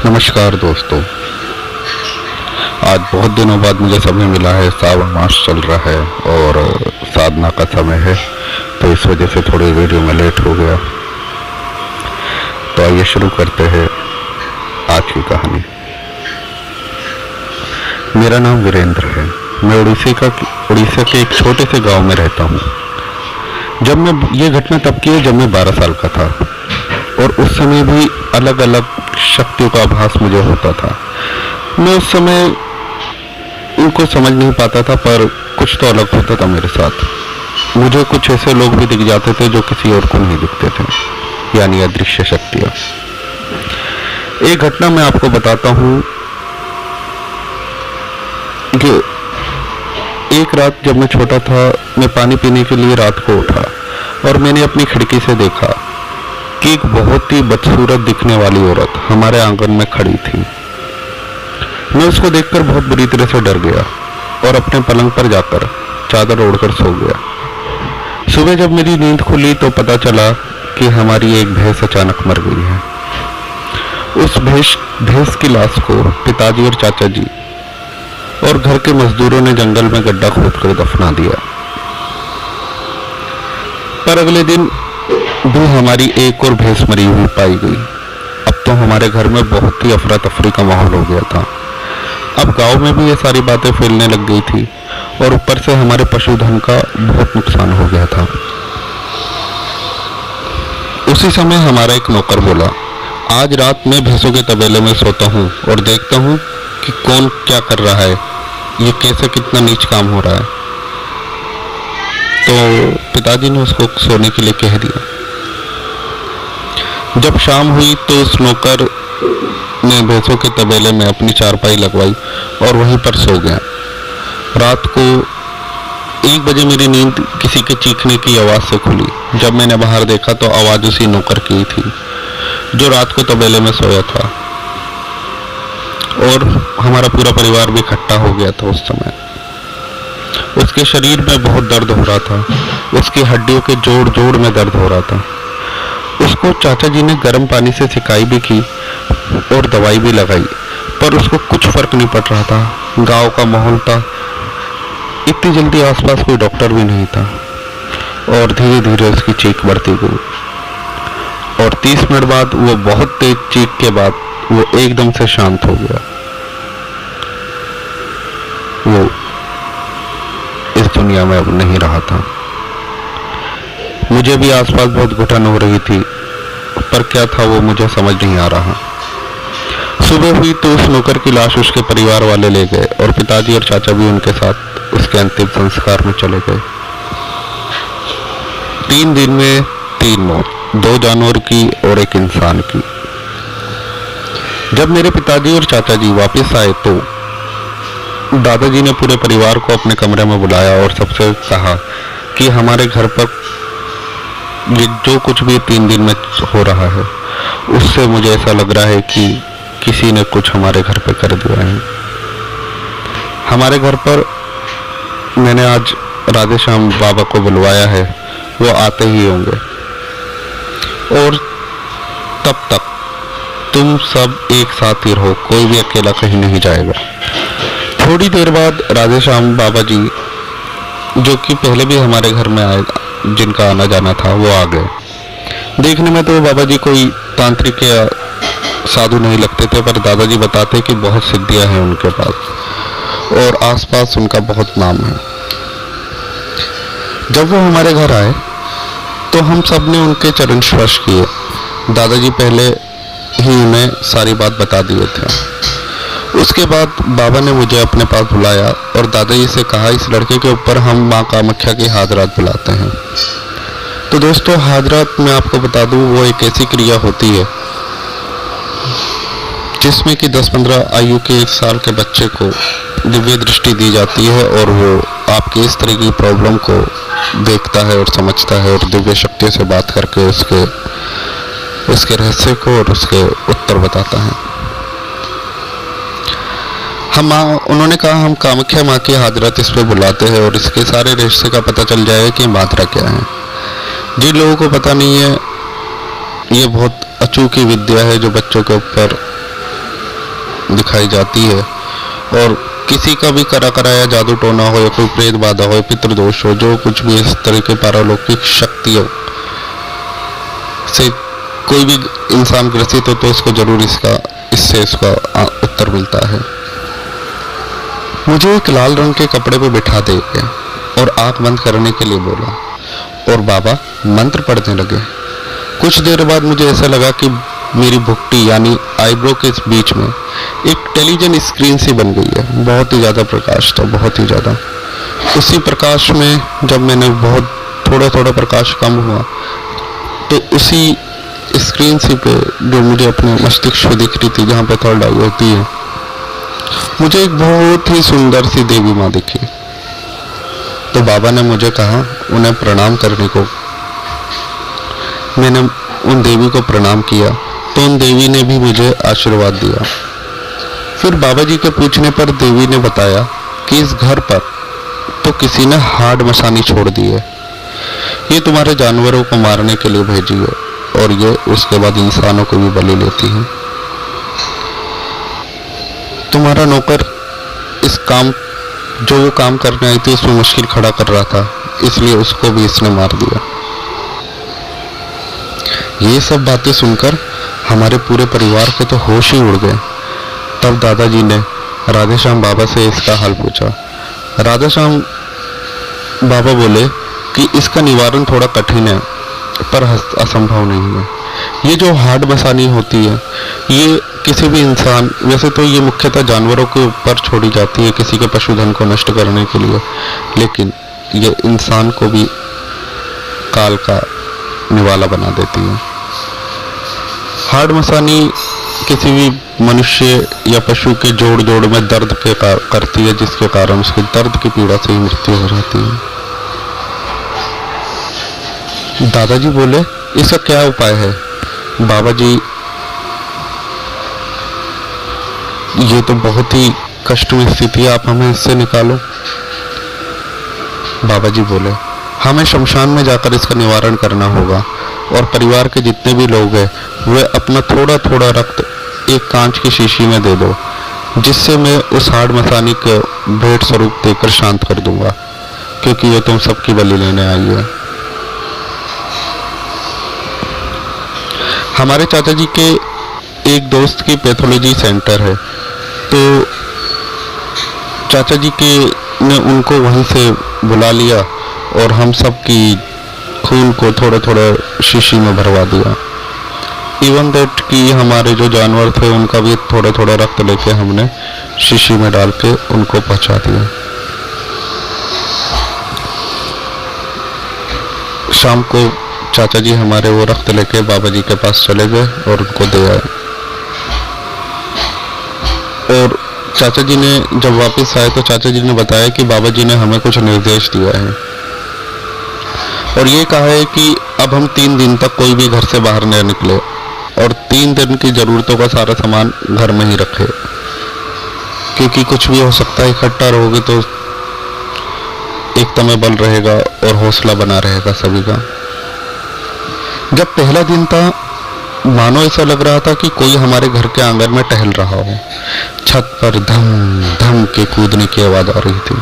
नमस्कार दोस्तों, आज बहुत दिनों बाद मुझे समय मिला है। सावन मास चल रहा है और साधना का समय है, तो इस वजह से थोड़ी वीडियो में लेट हो गया। तो आइए शुरू करते हैं आज की कहानी। मेरा नाम वीरेंद्र है। मैं उड़ीसा के एक छोटे से गांव में रहता हूँ। ये घटना तब की है जब मैं 12 साल का था, और उस समय भी अलग अलग शक्तियों का आभास मुझे होता था। मैं उस समय उनको समझ नहीं पाता था, पर कुछ तो अलग होता था मेरे साथ। मुझे कुछ ऐसे लोग भी दिख जाते थे जो किसी और को नहीं दिखते थे, यानी अदृश्य शक्तियां। एक घटना मैं आपको बताता हूँ कि एक रात जब मैं छोटा था, मैं पानी पीने के लिए रात को उठा और मैंने अपनी खिड़की से देखा कि एक बहुत ही बदसूरत दिखने वाली औरत हमारे आंगन में खड़ी थी। मैं उसको देखकर बहुत बुरी तरह से डर गया और अपने पलंग पर जाकर चादर ओढ़कर सो गया। सुबह जब मेरी नींद खुली तो पता चला कि हमारी एक भैंस अचानक मर गई है। उस भैंस की लाश को पिताजी और चाचा जी और घर के मजदूरों ने जंगल में गड्ढा खोदकर दफना दिया। पर अगले दिन भी हमारी एक और भैंस मरी हुई पाई गई। अब तो हमारे घर में बहुत ही अफरा तफरी का माहौल हो गया था। अब गांव में भी ये सारी बातें फैलने लग गई थी और ऊपर से हमारे पशुधन का बहुत नुकसान हो गया था। उसी समय हमारा एक नौकर बोला, आज रात मैं भैंसों के तबेले में सोता हूँ और देखता हूँ कि कौन क्या कर रहा है, ये कैसे कितना नीच काम हो रहा है। तो पिताजी ने उसको सोने के लिए कह दिया। जब शाम हुई तो उस नौकर ने भैंसों के तबेले में अपनी चारपाई लगवाई और वहीं पर सो गया। रात को 1 बजे मेरी नींद किसी के चीखने की आवाज़ से खुली। जब मैंने बाहर देखा तो आवाज़ उसी नौकर की थी जो रात को तबेले में सोया था, और हमारा पूरा परिवार भी इकट्ठा हो गया था। उस समय उसके शरीर में बहुत दर्द हो रहा था, उसकी हड्डियों के जोड़ जोड़ में दर्द हो रहा था। उसको चाचा जी ने गर्म पानी से सिकाई भी की और दवाई भी लगाई, पर उसको कुछ फर्क नहीं पड़ रहा था। गांव का माहौल था, इतनी जल्दी आसपास कोई डॉक्टर भी नहीं था, और धीरे धीरे उसकी चीख बढ़ती गई। और 30 मिनट बाद वो बहुत तेज चीख के बाद वो एकदम से शांत हो गया। वो इस दुनिया में अब नहीं रहा था। मुझे भी आसपास बहुत घुटन हो रही थी, पर क्या था वो मुझे समझ नहीं आ रहा। सुबह हुई तो उस नौकर की लाश उसके परिवार वाले ले गए और पिताजी और चाचा भी उनके साथ उसके अंतिम संस्कार में चले गए। 3 दिन में 3 मौत, 2 जानवर की और 1 इंसान की। जब मेरे पिताजी और चाचा जी वापस आए तो दादाजी ने पूरे परिवार को अपने कमरे में बुलाया और सबसे कहा कि हमारे घर पर ये जो कुछ भी 3 दिन में हो रहा है, उससे मुझे ऐसा लग रहा है कि किसी ने कुछ हमारे घर पे कर दिया है। हमारे घर पर मैंने आज राधे श्याम बाबा को बुलवाया है, वो आते ही होंगे, और तब तक तुम सब एक साथ ही रहो, कोई भी अकेला कहीं नहीं जाएगा। थोड़ी देर बाद राधे श्याम बाबा जी, जो कि पहले भी हमारे घर में आए, जिनका आना जाना था, वो आ गए। देखने में तो बाबा जी कोई तांत्रिक या साधु नहीं लगते थे, पर दादाजी बताते कि बहुत सिद्धियां हैं उनके पास और आसपास उनका बहुत नाम है। जब वो हमारे घर आए तो हम सब ने उनके चरण स्पर्श किए। दादाजी पहले ही उन्हें सारी बात बता दिए थे। उसके बाद बाबा ने मुझे अपने पास बुलाया और दादाजी से कहा, इस लड़के के ऊपर हम माँ कामाख्या की हाजरात बुलाते हैं। तो दोस्तों, हाजरात मैं आपको बता दूं, वो एक ऐसी क्रिया होती है जिसमें कि 10-15 आयु के 1 साल के बच्चे को दिव्य दृष्टि दी जाती है, और वो आपकी इस तरह की प्रॉब्लम को देखता है और समझता है और दिव्य शक्ति से बात करके उसके रहस्य को और उसके उत्तर बताता है। उन्होंने कहा, हम कामाख्या माँ की हाजरत इस पे बुलाते हैं और इसके सारे रहस्य का पता चल जाएगा कि मात्रा क्या है। जिन लोगों को पता नहीं है, ये बहुत अचूकी विद्या है जो बच्चों के ऊपर दिखाई जाती है। और किसी का भी करा कराया जादू टोना हो या कोई प्रेत बाधा हो, पितृदोष हो, जो कुछ भी इस तरह के पारलौकिक शक्तियों से कोई भी इंसान ग्रसित हो तो इसको जरूर इससे इसका उत्तर मिलता है। मुझे एक लाल रंग के कपड़े पे बिठा दे और आंख बंद करने के लिए बोला और बाबा मंत्र पढ़ने लगे। कुछ देर बाद मुझे ऐसा लगा कि मेरी भुट्टी यानी आईब्रो के बीच में एक टेलीविजन स्क्रीन सी बन गई है। बहुत ही ज़्यादा प्रकाश था, बहुत ही ज़्यादा। उसी प्रकाश में जब मैंने बहुत थोड़ा थोड़ा प्रकाश कम हुआ तो उसी स्क्रीन सी पे जो मुझे अपने मस्तिष्क में दिख रही थी, जहाँ पे थर्ड आई होती है, मुझे एक बहुत ही सुंदर सी देवी माँ दिखी। तो बाबा ने मुझे कहा उन्हें प्रणाम करने को। मैंने उन देवी को प्रणाम किया तो उन देवी ने भी मुझे आशीर्वाद दिया। फिर बाबा जी के पूछने पर देवी ने बताया कि इस घर पर तो किसी ने हाड़ मसानी छोड़ दी है, ये तुम्हारे जानवरों को मारने के लिए भेजी है और ये उसके बाद इंसानों को भी बलि लेती है। तुम्हारा नौकर इस काम जो वो काम करने आई थी उसमें मुश्किल खड़ा कर रहा था, इसलिए उसको भी इसने मार दिया। ये सब बातें सुनकर हमारे पूरे परिवार के तो होश ही उड़ गए। तब दादाजी ने राधेश्याम बाबा से इसका हल पूछा। राधेश्याम बाबा बोले कि इसका निवारण थोड़ा कठिन है पर असंभव नहीं है। ये जो हाड़ बसानी होती है ये किसी भी इंसान, वैसे तो ये मुख्यतः जानवरों के ऊपर छोड़ी जाती है किसी के पशुधन को नष्ट करने के लिए, लेकिन ये इंसान को भी काल का निवाला बना देती है। हाड़ मसानी किसी भी मनुष्य या पशु के जोड़ जोड़ में दर्द के करती है, जिसके कारण उसके दर्द की पीड़ा से ही मृत्यु हो जाती है। दादाजी बोले इसका क्या उपाय है? बाबा जी ये तो बहुत ही कष्ट में स्थिति है, आप हमें इससे निकालो। बाबा जी बोले हमें शमशान में जाकर इसका निवारण करना होगा और परिवार के जितने भी लोग हैं वे अपना थोड़ा थोड़ा रक्त एक कांच की शीशी में दे दो, जिससे मैं उस हाड़ मसानी को भेंट स्वरूप देकर शांत कर दूंगा, क्योंकि ये तुम सबकी बलि लेने आई है। हमारे चाचा जी के एक दोस्त की पैथोलॉजी सेंटर है, तो चाचा जी के ने उनको वहीं से बुला लिया और हम सब की खून को थोड़ा थोड़ा शीशी में भरवा दिया। इवन दैट कि हमारे जो जानवर थे उनका भी थोड़ा थोड़ा रक्त लेके हमने शीशी में डाल के उनको पहुंचा दिया। शाम को चाचा जी हमारे वो रक्त लेके बाबा जी के पास चले गए और उनको दे आए। और चाचा जी ने जब वापस आए तो चाचा जी ने बताया कि बाबा जी ने हमें कुछ निर्देश दिया है और ये कहा है कि अब हम 3 दिन तक कोई भी घर से बाहर नहीं निकले और 3 दिन की ज़रूरतों का सारा सामान घर में ही रखे, क्योंकि कुछ भी हो सकता है। इकट्ठा रहोगे तो एकता में बल रहेगा और हौसला बना रहेगा सभी का। जब पहला दिन था मानो ऐसा लग रहा था कि कोई हमारे घर के आंगन में टहल रहा हो। छत पर धम धम के कूदने की आवाज आ रही थी।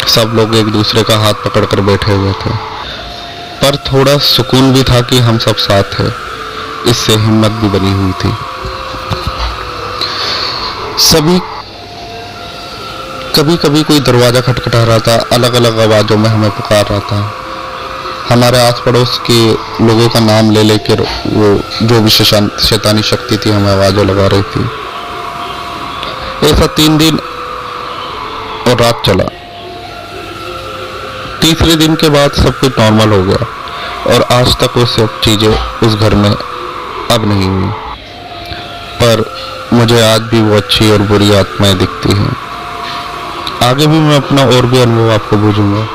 सब लोग एक दूसरे का हाथ पकड़कर बैठे हुए थे, पर थोड़ा सुकून भी था कि हम सब साथ हैं, इससे हिम्मत भी बनी हुई थी। सभी कभी कभी कोई दरवाजा खटखटा रहा था, अलग अलग आवाजों में हमें पुकार रहा था। हमारे आस पड़ोस के लोगों का नाम ले लेकर वो जो भी शैतानी शक्ति थी हमें आवाजें लगा रही थी। ऐसा 3 दिन और रात चला। तीसरे दिन के बाद सब कुछ नॉर्मल हो गया और आज तक वो सब चीजें उस घर में अब नहीं हुई, पर मुझे आज भी वो अच्छी और बुरी आत्माएं दिखती हैं। आगे भी मैं अपना और भी अनुभव आपको भेजूंगा।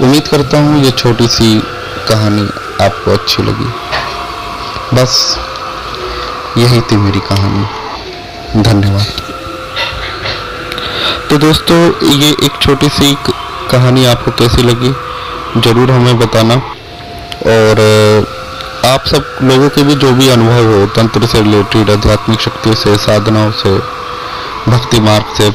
उम्मीद करता हूँ ये छोटी सी कहानी आपको अच्छी लगी। बस यही थी मेरी कहानी। धन्यवाद। तो दोस्तों ये एक छोटी सी कहानी आपको कैसी लगी ज़रूर हमें बताना, और आप सब लोगों के भी जो भी अनुभव हो तंत्र से रिलेटेड, आध्यात्मिक शक्तियों से, साधनाओं से, भक्ति मार्ग से,